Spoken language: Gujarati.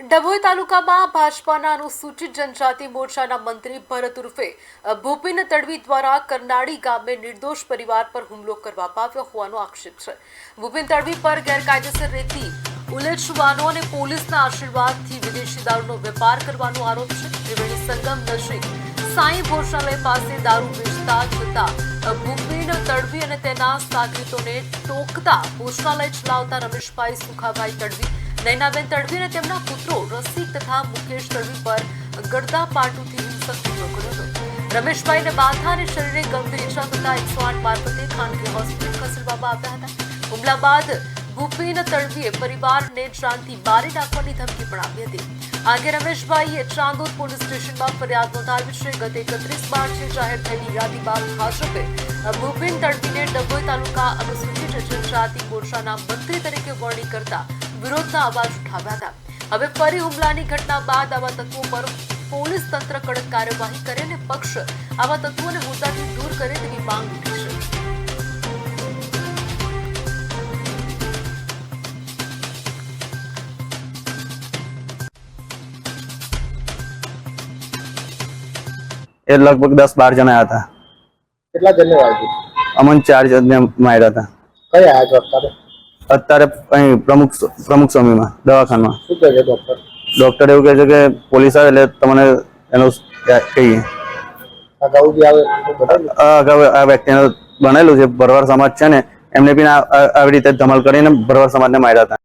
ડભોઈ તાલુકામાં ભાજપાના અનુસૂચિત જનજાતિ મોરચાના મંત્રી ભરત ઉર્ફે ભૂપિન તડવી દ્વારા કરનાળી ગામે નિર્દોષ પરિવાર પર હુમલો કરવામાં આવ્યો હોવાનો આક્ષેપ છે। ભૂપિન તડવી પર ગેરકાયદેસર રેતી ઉલેચવાનો અને પોલીસના આશીર્વાદથી વિદેશી દારૂનો વેપાર કરવાનો આરોપ છે। ત્રિવેણી સંગમ નજીક સાંઈ ભોજનાલય પાસે દારૂ વેચતા જતા ભૂપિન તડવી અને તેના સાગરીતોને ટોકતા ભોજનાલય ચલાવતા રમેશભાઈ સુખાભાઈ તડવી, નૈનાબેન તડવી અને તેમના પુત્રો રસિક તથા મુકેશ તડવી પર ગળદા પાટુથી હિંસક હુમલો કર્યો હતો। રમેશભાઈને માથા અને શરીરે ગંભીર ઈજા થતા 108 મારફતે ખાનગી હોસ્પિટલ ખસેડવામાં આવ્યા હતા। હુમલા બાદ ભૂપિન તડવીએ પરિવારને જાનથી મારી નાખવાની ધમકી પણ આપી હતી। આ અંગે રમેશભાઈએ ચાંદોદ પોલીસ સ્ટેશનમાં ફરિયાદ નોંધાવી છે। ગત 31 માર્ચે જાહેર થયેલી યાદીમાં ભાજપે ભૂપિન તડવીને ડભોઈ તાલુકા અનુસૂચિત જનજાતિ મોરચાના મંત્રી તરીકે વરણી કરતા વિરોધના અવાજ ઉઠાવ્યા હતા। હવે ફરી હુમલાની ઘટના બાદ આવા તત્વો પર પોલીસ તંત્ર કડક કાર્યવાહી કરે અને પક્ષ આવા તત્વોને હોદ્દાથી દૂર કરે તેવી માંગ ઉઠી છે। એ લગભગ 10-12 જણા હતા। કેટલા જણને વાગ્યું? અમન 4 જણને માર્યા હતા। કઈ આવ્યા છો અત્યારે? અત્યારે અહીં પ્રમુખ સ્વામીમાં દવાખાનામાં। શું કહે છે ડોક્ટર? ડોક્ટર એવું કહે છે કે પોલીસ આવે એટલે તમને એનું કહીએ। અગાઉ જે આવે અગાઉ આ વ્યક્તિને બનેલું છે, ભરવાડ સમાજ છે ને, એમને બી આવી રીતે ધમાલ કરીને ભરવાડ સમાજને માર્યા હતા।